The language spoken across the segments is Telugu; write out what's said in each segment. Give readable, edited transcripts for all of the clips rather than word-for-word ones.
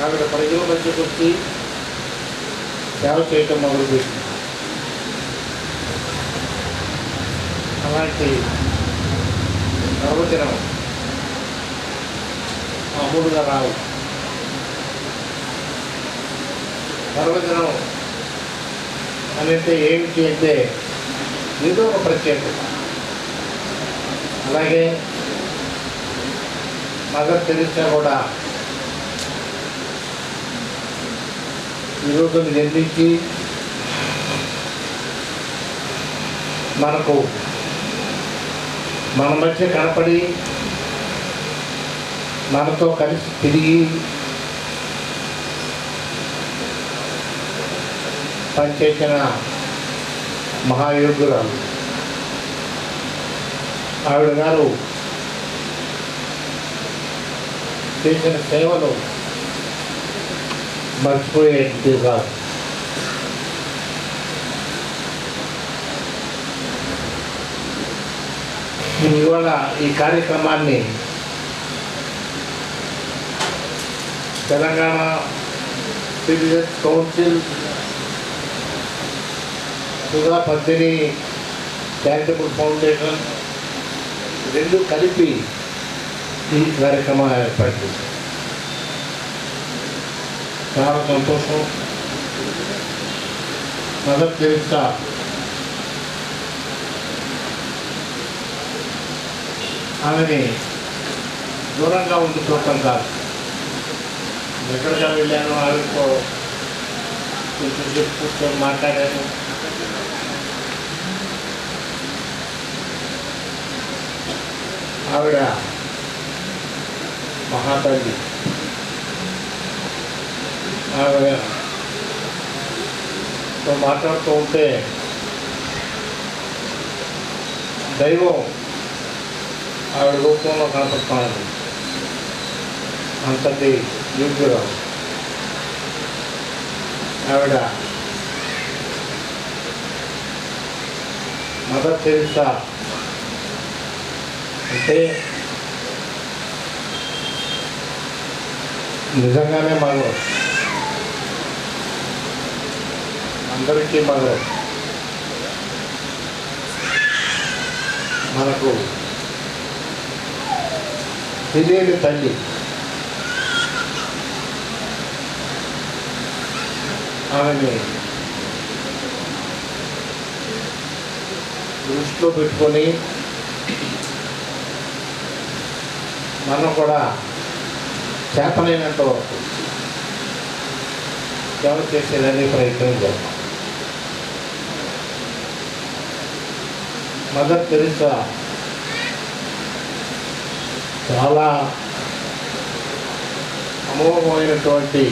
ఆవిడ ప్రజల మధ్యకు వచ్చి సేవ చేయటం మొదలుపెట్టింది. అలాంటి ప్రవచనం మామూలుగా రావు. ప్రవచనం అంటే ఏమిటి అంటే ఏదో ఒక ప్రత్యేకత. అలాగే మదర్ తెరెసా కూడా ఈ రోజును జన్మించి మనకు మన మధ్య కనపడి మనతో కలిసి తిరిగి పనిచేసిన మహాయోగురాలు. ఆవిడ గారు చేసిన సేవలు మర్చిపోయేది కాదు. ఇవాళ ఈ కార్యక్రమాన్ని Telangana citizens council, Sudha Padmini charitable foundation రెండు కలిపి ఈ కార్యక్రమం ఏర్పాటు చేశారు. చాలా సంతోషం. మదర్ తెరెసా ఆమెని దూరంగా ఉండి చూడటం కాదు, ఎక్కడికి వెళ్ళాను ఆవిడతో కొంచెం చెప్పు కూర్చొని మాట్లాడాను. ఆవిడ మహాతల్లి. ఆవిడతో మాట్లాడుతూ ఉంటే దైవం ఆవిడ రూపంలో కనపడుతున్నాడు. అంతటి యోగ్యురాలు ఆవిడ. మదర్ తెరెసా అంటే నిజంగానే మదర్, అందరికీ మదర్. మనకు తెలియని తల్లి. ఆమెని దృష్టిలో పెట్టుకొని మనం కూడా చేతనైనంత వరకు సేవ చేసేదాన్ని ప్రయత్నం చేస్తాం. మదర్ తెరెసా చాలా అమోఘమైనటువంటి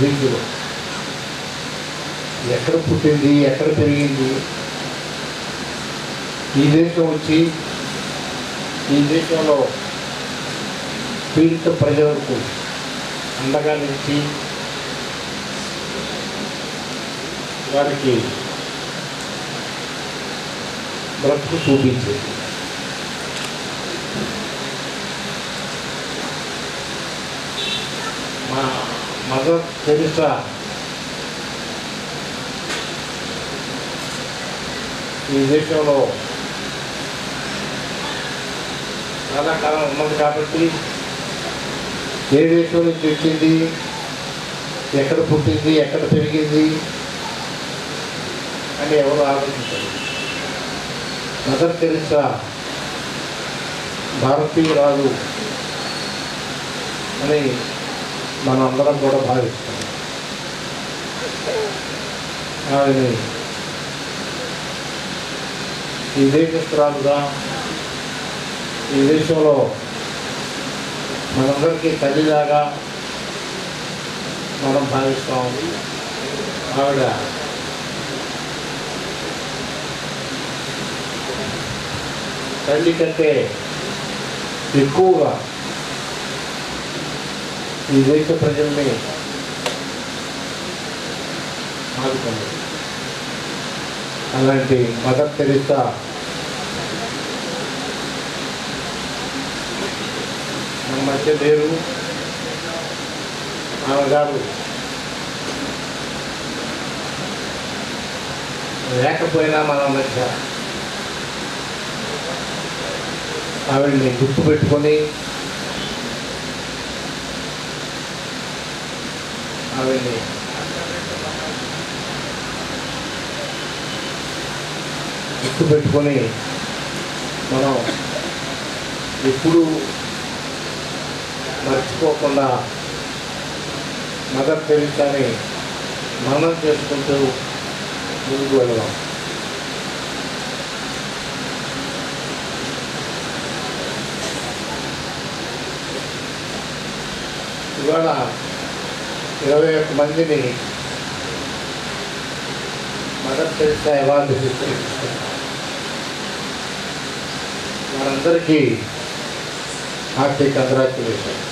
రీతిలో ఎక్కడ పుట్టింది, ఎక్కడ పెరిగింది, ఈ దేశం వచ్చి ఈ దేశంలో పీడిత ప్రజలకు అండగా నిలిచి వారికి బ్రతుకు చూపించేది. మా మదర్ తెరెసా ఈ దేశంలో చాలా కాలం ఉన్నది కాబట్టి ఏ దేశం నుంచి వచ్చింది, ఎక్కడ పుట్టింది, ఎక్కడ పెరిగింది అని ఎవరు ఆలోచించారు. మదర్ తెరెసా భారతీయురాలు అని మనం అందరం కూడా భావిస్తాం. ఆమెని ఈ దేశస్తురాలుగా ఈ దేశంలో మనందరికీ తల్లిలాగా మనం భావిస్తాము. ఆవిడ తల్లి కంటే ఎక్కువగా ఈ దేశ ప్రజల్ని ఆదుకుంది. అలాంటి మదర్ తెరెసా మన మధ్య లేరు. ఆమె గారు లేకపోయినా మన మధ్య ఆవిడ్ని గుర్తుపెట్టుకొని ఆవిడ్ని గుర్తుపెట్టుకొని మనం ఎప్పుడు మర్చిపోకుండా మదర్ తెరీసాని మననం చేసుకుంటూ ముందుకు వెళ్దాం. ఇవాళ 21 మందిని మదర్ తెరీసా అవార్డు ఇస్తారు. వారందరికీ hearty congratulations.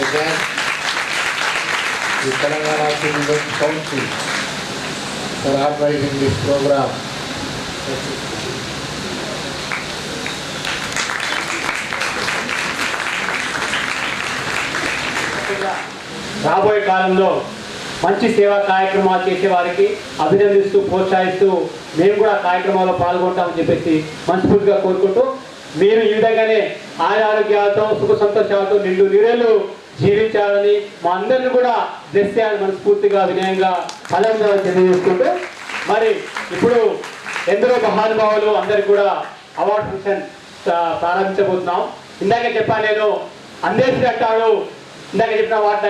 Again, the Telangana Citizen Council for organizing this program. రాబోయే కాలంలో మంచి సేవా కార్యక్రమాలు చేసే వారికి అభినందిస్తూ ప్రోత్సహిస్తూ మేము కూడా కార్యక్రమాల్లో పాల్గొంటామని చెప్పేసి మనస్ఫూర్తిగా కోరుకుంటూ మీరు ఈ విధంగానే ఆరోగ్యాలతో సుఖ సంతోషాలతో నిండు నీరేళ్ళు జీవించాలని మా అందరిని కూడా బ్లెస్ చేయాలని మనస్ఫూర్తిగా వినయంగా ఫలంగా తెలియజేసుకుంటూ మరి ఇప్పుడు ఎందరో మహానుభావులు అందరికి కూడా అవార్డు ఫంక్షన్ ప్రారంభించబోతున్నాం. ఇందాక చెప్పాను నేను అందేసి అంటాడు. ఇందాక చెప్పిన వాట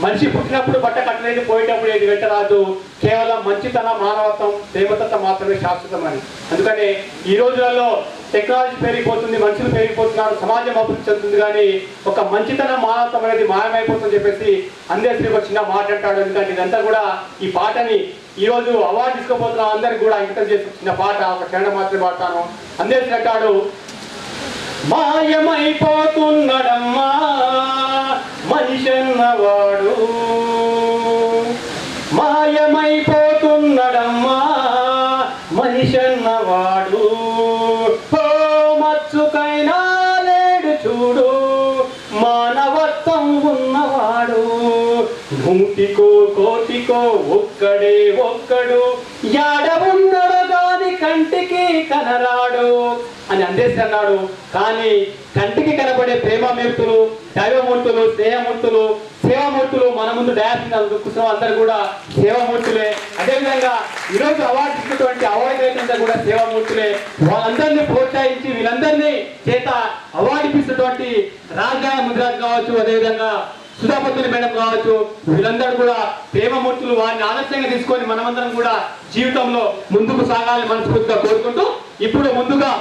మనిషి పుట్టినప్పుడు బట్ట కట్టలేదు, పోయేటప్పుడు ఏది వెంటరాదు. కేవలం మంచితనం, మానవత్వం, ప్రేమతత్వం మాత్రమే శాశ్వతమని. అందుకని ఈ రోజులలో టెక్నాలజీ పెరిగిపోతుంది, మనుషులు పెరిగిపోతున్నారు, సమాజం అభివృద్ధి చెందుతుంది, కానీ ఒక మంచితనం, మానవత్వం అనేది మాయమైపోతుందని చెప్పేసి అందేశ్రీ ఒక చిన్న మాట అంటాడు. ఎందుకంటే ఇదంతా కూడా ఈ పాటని ఈరోజు అవార్డు తీసుకోబోతున్నాం అందరికి కూడా అంకితం చేసి చిన్న పాట ఒక క్షణం మాత్రమే పాడతాను. అందేశ్రీ అంటాడు, మాయమైపోతున్నడమ్మా మనిషన్నవాడు, మాయమైపోతున్నడమ్మా మనిషన్నవాడు, మచ్చుకైనా లేడు చూడు మానవత్వం ఉన్నవాడు, నూటికో కోటికో ఒక్కడే ఒక్కడు, యాడ ఉండడు గాని కంటికి కనరాడు అని అందేసి అన్నాడు. కానీ కంటికి కనబడే ప్రేమమూర్తులు, దైవమూర్తులు, స్నేహమూర్తులు, సేవామూర్తులు మన ముందు డాన్స్ కూర్చున్న అందరూ కూడా సేవామూర్తులే. అదేవిధంగా ఈరోజు అవార్డు ఇచ్చినటువంటి అవార్డు రైతులంతా కూడా సేవామూర్తులే. వాళ్ళందరినీ ప్రోత్సహించి వీళ్ళందరినీ చేత అవార్డు ఇప్పిస్తున్నటువంటి రాజధాని ముద్రాజ్ కావచ్చు, అదేవిధంగా సుధాపత్రి మేడం కావచ్చు, వీళ్ళందరూ కూడా ప్రేమమూర్తులు. వారిని ఆదర్శంగా తీసుకొని మనమందరం కూడా జీవితంలో ముందుకు సాగాలని మనస్ఫూర్తిగా కోరుకుంటూ ఇప్పుడు ముందుగా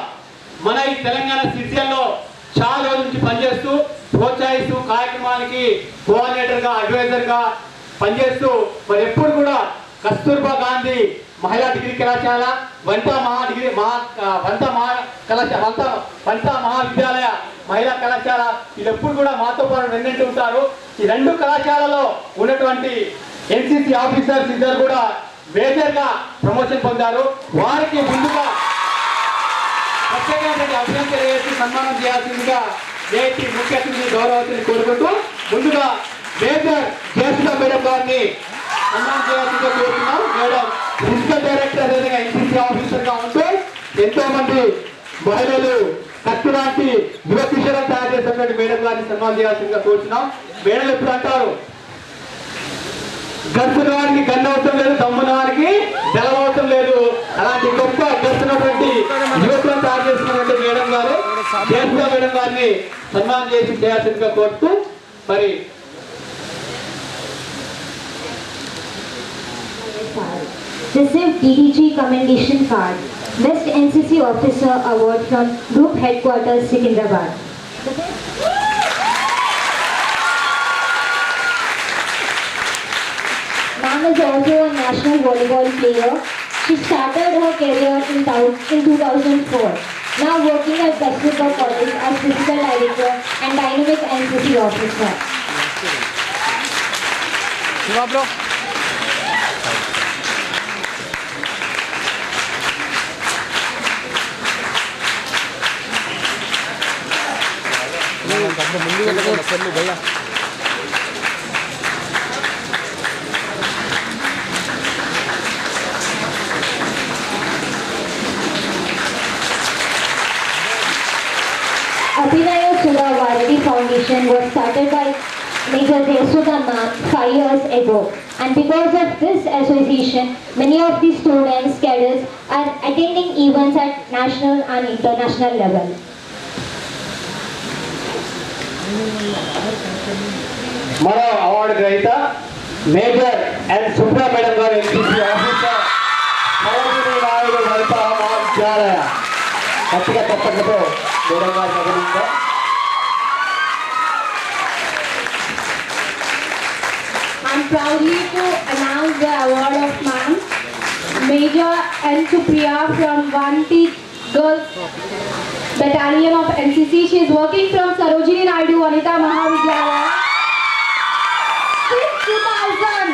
మన ఈ తెలంగాణ సిసిఎల్లో చాలా రోజుల నుంచి పనిచేస్తూ ప్రోత్సహిస్తూ కార్యక్రమానికి కోఆర్డినేటర్గా, అడ్వైజర్గా పనిచేస్తూ మరి ఎప్పుడు కూడా కస్తూర్బా గాంధీ మహిళా డిగ్రీ కళాశాల, వంతా మహావిద్యాలయ మహిళా కళాశాల, వీళ్ళెప్పుడు కూడా మాతో పాటు వెన్నంటూ ఉంటారు. ఈ రెండు కళాశాలలో ఉన్నటువంటి ఎన్సిసి ఆఫీసర్స్ ఇద్దరు కూడా మేజర్గా ప్రమోషన్ పొందారు. వారికి ముందుగా ప్రత్యేకమైనటువంటి అభినందన తెలియజేసి సన్మానం చేయాల్సిందిగా జేపీ ముఖ్య అతిథిని గౌరవాన్ని కోరుకుంటూ ముందుగా మేజర్ జయసుధ మేడం గారిని సన్మానం చేయాల్సిందిగా కోరుతున్నాం. మేడం ఫిజికల్ డైరెక్టర్, అదేవిధంగా ఎన్సిసి ఆఫీసర్గా ఉంటూ ఎంతో మంది మహిళలు కత్తులాంటి యువ కిషోరం తయారు చేసినటువంటి మేడం గారిని సన్మానం చేయాల్సిందిగా కోరుతున్నాం. మేడం ఎప్పుడు అంటారు, గర్భున వారికి గన్ను అవసరం లేదు, దమ్మున వారికి బలం అవసరం లేదు. అలాంటి గొప్ప గర్భునటువంటి యువకులను తయారు చేసినటువంటి మేడం గారు జయసుధ మేడం గారిని సన్మానం చేసి చేయాల్సిందిగా కోరుతూ మరి received DDG commendation card, Best NCC Officer Award from Group Headquarters, Secunderabad. Ma'am is also a national volleyball player. She started her career in 2004. Now working at Kasturba College as Physical Director and Dynamic NCC Officer. bro. ముందు Abhinaya Sudha Varadi Foundation was started by Major Jayasudha ma'am 5 years ago. And because of this association, many of the students, cadets are attending events at national and international level. మన అవార్డు గ్రహీత మేజర్ ఎన్ సుబ్రా మేడం గారు ఎన్సీసీ ఆఫీసర్ సరోజినీ నాయుడు లలిత మహావిద్యాలయ గట్టిగా తప్పట్లతో మేడం గారు చదివిందా. I'm proudly to announce the award of Ma'am Major N. Supriya from 1T Girls Battalion of NCC. She is working from Sarojini Naidu Vanita Mahavidyalaya since 2000.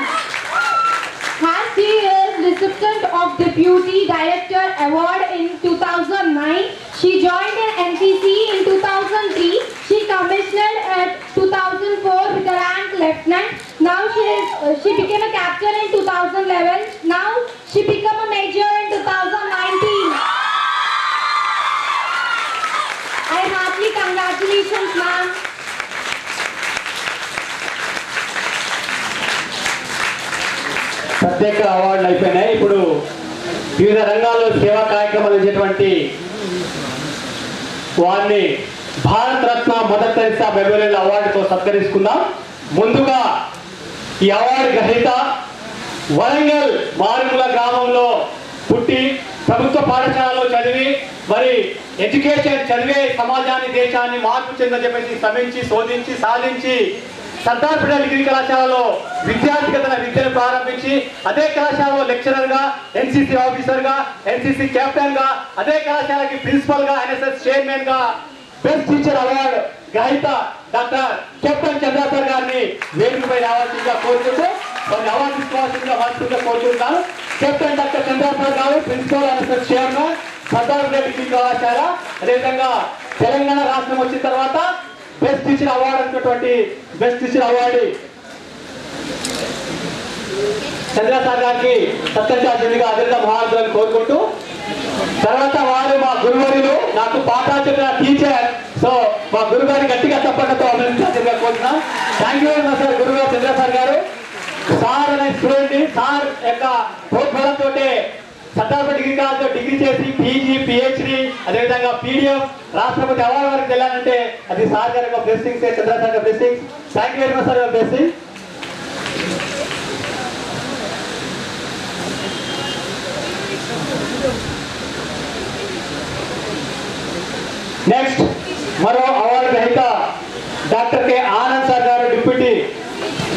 Has she is recipient of Deputy Director Award in 2009. She joined in NCC in 2003. She commissioned at 2004 with the rank Lieutenant. Now she became a captain in 2011. Now she became a major in 2019. I heartily congratulations, ma'am. ప్రత్యేక అవార్డులు అయిపోయినాయి. ఇప్పుడు వివిధ రంగాల్లో సేవా కార్యక్రమాలు చేసేటువంటి వారిని Bharat Ratna mother Teresa memorial అవార్డుతో సత్కరించుకుందాం. ముందుగా ఈ అవార్డు గ్రహీత వరంగల్ మారుమూల గ్రామంలో పుట్టి ప్రభుత్వ పాఠశాలలో చదివి మరి ఎడ్యుకేషన్ చదివే సమాజాన్ని దేశాన్ని మార్పు చెందని చెప్పేసి శ్రమించి శోధించి సాధించి సర్దార్ పటేల్ డిగ్రీ కళాశాలలో విద్యార్థిగా తన విద్యను ప్రారంభించి అదే కళాశాలలో లెక్చరర్గా, ఎన్సీసీ ఆఫీసర్గా, ఎన్సీసీ కెప్టెన్గా, అదే కళాశాలకి ప్రిన్సిపల్గా, ఎన్ఎస్ఎస్ చైర్మన్గా బెస్ట్ టీచర్ అవార్డు గ్రహీత డాక్టర్ కెప్టెన్ చంద్రశేఖర్ గారిని వేదికపై రావాల్సిందిగా కోరుకుంటూ కొన్ని అవార్డు తీసుకోవాల్సిందిగా మనసుగా కోరుకుంటున్నాను. కెప్టెన్ డాక్టర్ చంద్రశేఖర్ గారు principal, NSS chairman, Sardar Patel degree కళాశాల, అదేవిధంగా తెలంగాణ రాష్ట్రం వచ్చిన తర్వాత బెస్ట్ టీచర్ అవార్డు అన్నటువంటి బెస్ట్ టీచర్ అవార్డు చంద్రశేఖర్ గారికి సత్కరించాల్సిందిగా అధిక మహారాజులను కోరుకుంటూ, తర్వాత వారు మా గురువులు నాకు పాఠాలు చెప్పిన టీచర్, సో మా గురుగారి గట్టిగా తప్పడంతో అభినందించాల్సిందిగా కోరుతున్నాం. Thank you very much sir. గురుగారు చంద్రశేఖర్ గారు సార్ అనే స్టూడెంట్ సార్ యొక్క ప్రోత్సాహంతో సర్దార్ పటేల్ డిగ్రీ కాలేజ్లో డిగ్రీ చేసి పీజీ, పిహెచ్డి, అదేవిధంగా పీడిఎఫ్ రాష్ట్రపతి అవార్డు వరకు వెళ్ళాలంటే అది సార్ గారి యొక్క బ్లెస్సింగ్స్, చంద్రశేఖర్ గారి blessings. Thank you very much sir your blessing. Next మరో అవార్డు గ్రహీత డాక్టర్ కె ఆనంద్ సార్ గారు deputy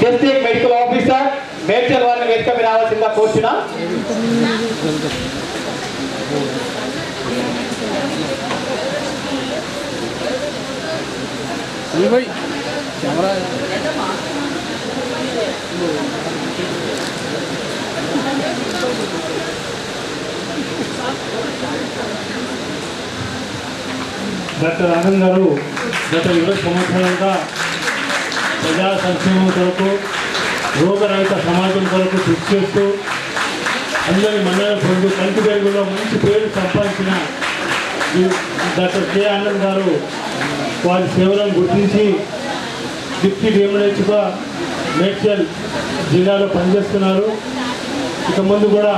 district medical officer Medchal వారిని వేదిక మీద రావాల్సిందిగా కోరుచున్నాం. డాక్టర్ ఆనంద్ గారు గత 20 సంవత్సరాలుగా ప్రజా సంక్షేమం కొరకు, రోగరహిత సమాజం కొరకు కృషి చేస్తూ అందరి మన్నన పొందు కంటి వెలుగులో మంచి పేరు సంపాదించిన డాక్టర్ కె ఆనంద్ గారు వారి సేవలను గుర్తించి డిప్యూటీ డిఎంహెచ్గా మేడ్చల్ జిల్లాలో పనిచేస్తున్నారు. ఇక ముందు కూడా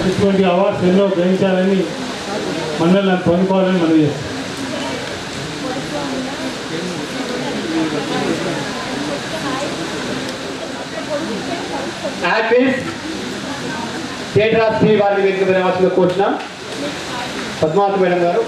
ఇటువంటి అవార్డ్స్ ఎన్నో గ్రహించాలని మనల్ని పొందుకోవాలని మనం చేస్తాం. యాక్ట్రెస్ థియేటర్ శ్రీ వారిని వేదిక మీద రావాల్సిందిగా కోరుచున్నాం. పద్మావతి మేడం గారు.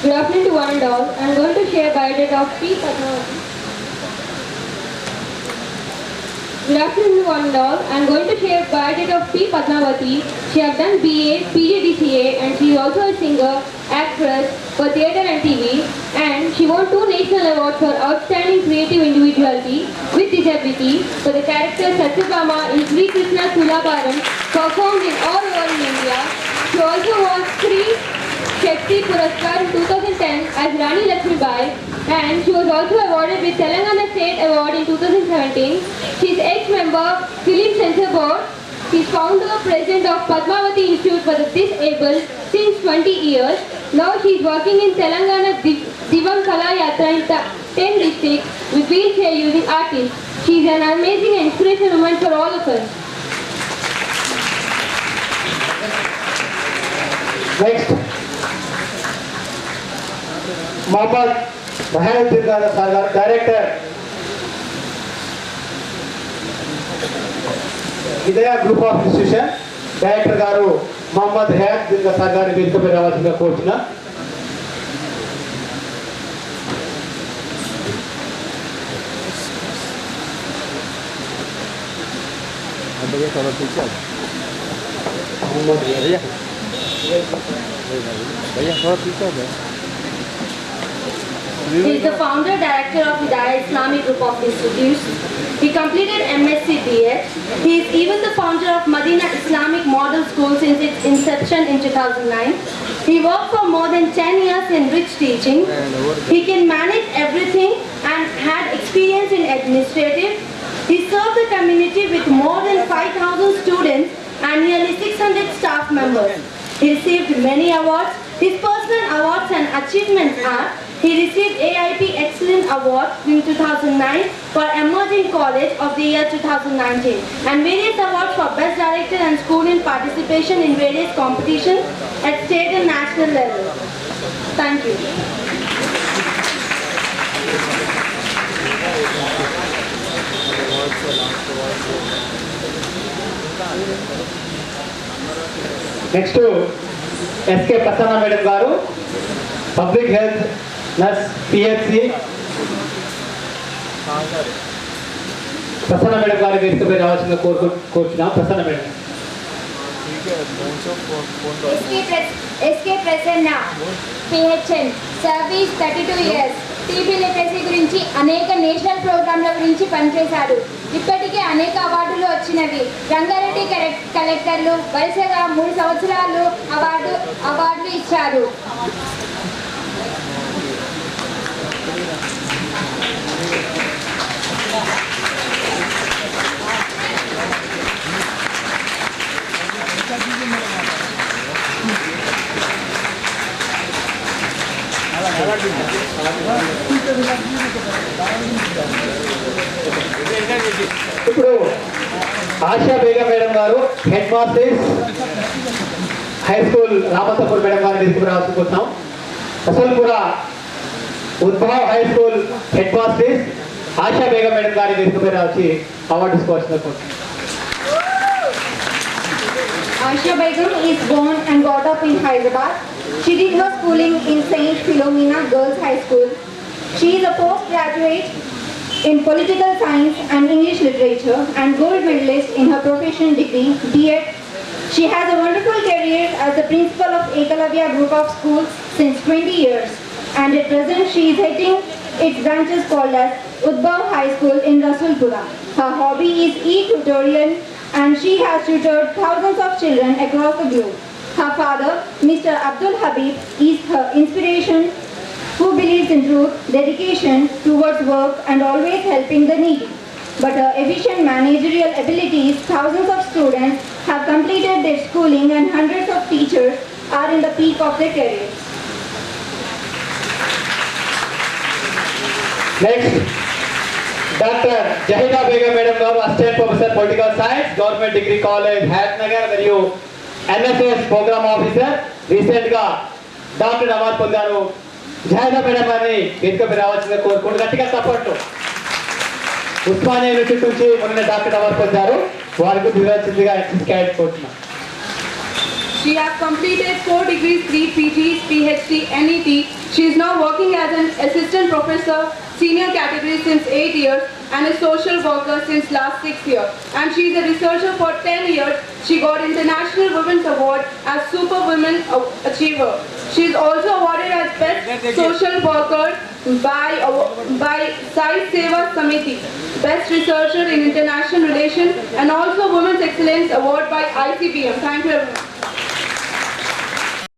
Good afternoon to one and all. I am going to share biodata of P. Padmavati. Good afternoon to one and all. I am going to share biodata of P. Padmavati. She has done BA, PGDCA, and she is also a singer, actress for theatre and TV. And she won 2 national awards for outstanding creative individuality with disability for the character Satyabhama in Sri Krishna Sulabaram, performed in all over in India. She also won 3 Shakti Puraskar in 2010 as Rani Lakshmibai, and she was also awarded with Telangana State Award in 2017. She is ex-member Film Censor Board. She is founder president of Padmavati Institute for the Disabled since 20 years. Now she is working in Telangana Divam Kala Yatra in 10 districts with wheelchair using artists. She is an amazing and inspirational woman for all of us. Next, Mohammad Mahanuddin Sagar, Director, Hidaya Group of Institution, Director Garu Mohammad Mahanuddin Sagar వేదిక పై రావాల్సిందిగా కోరుచున్నా. He is the founder director of Hidayah Islamic Group of Institutes. He completed MSc BA. He is even the founder of Medina Islamic Model School since its inception in 2009. He worked for more than 10 years in rich teaching. He can manage everything and had experience in administrative. He served the community with more than 5,000 students and nearly 600 staff members. He received many awards. His personal awards and achievements are: he received AIP Excellent Award in 2009 for Emerging College of the year 2019 and various awards for Best Director and Student Participation in various competitions at state and national level. Thank you. Next to SK Prasanna Madam Garu, Public Health Nurse PHC. Prasanna Madam Garu వేదిక పై రావాల్సిందిగా కోరుచున్నాం. Prasanna Madam. SK Prasanna, PHN, service 32 years. TB literacy గురించి అనేక నేషనల్ ప్రోగ్రాంల గురించి పనిచేశారు. ఇప్పటికే అనేక అవార్డులు వచ్చినవి. రంగారెడ్డి కలెక్టర్లు వరుసగా 3 సంవత్సరాలు అవార్డులు ఇచ్చారు. ఇప్పుడు ఆశా బేగం మేడం గారు, head masters high school Ramatapur madam గారిని తీసుకుని రాసుకుంటున్నాం. Rasoolpura Udbhav high school head masters Asha Begum madam గారిని తీసుకుని రాసి అవార్డు తీసుకోవాల్సిందిగా. Asha Begum is born and brought up in Hyderabad. She did her schooling in Saint Philomena Girls High School. She is a postgraduate in political science and English literature and gold medalist in her professional degree, B.Ed. She has a wonderful career as the principal of Ekalavya Group of Schools since 20 years, and at present she is heading its branches called as Udbhav High School in Rasulpura. Her hobby is e-tutorial and she has tutored thousands of children across the globe. Her father, Mr. Abdul Habib, is her inspiration, who believes in truth, dedication towards work and always helping the needy. But her efficient managerial abilities, thousands of students have completed their schooling and hundreds of teachers are in the peak of their careers. Next, Dr. Jahida Begum Madam Garu, Assistant Professor Political Science, Government Degree College, Hatnagar, మరియు NSS Program Officer. రీసెంట్ గా డాక్టర్ అవార్డు పొందారు. జహీదా మేడం గారిని వేదికపై రావాల్సిందిగా కోరుకుంటూ గట్టిగా సపోర్ట్. ఉస్మానియా యూనివర్సిటీ నుంచి మొన్న డాక్టర్ అవార్డు పొందారు. వారికి దిగాల్సిందిగా క్యాడెట్ కోరుతున్నాం. She has completed 4 degrees, 3 PGs, PhD, NET. She is now working as an assistant professor, senior category since 8 years and a social worker since last 6 years. And she is a researcher for 10 years. She got International Women's Award as Super Women Achiever. She is also awarded as Best Social Worker by Sai Seva Samiti, Best Researcher in International Relations, and also Women's Excellence Award by ICBM. Thank you everyone.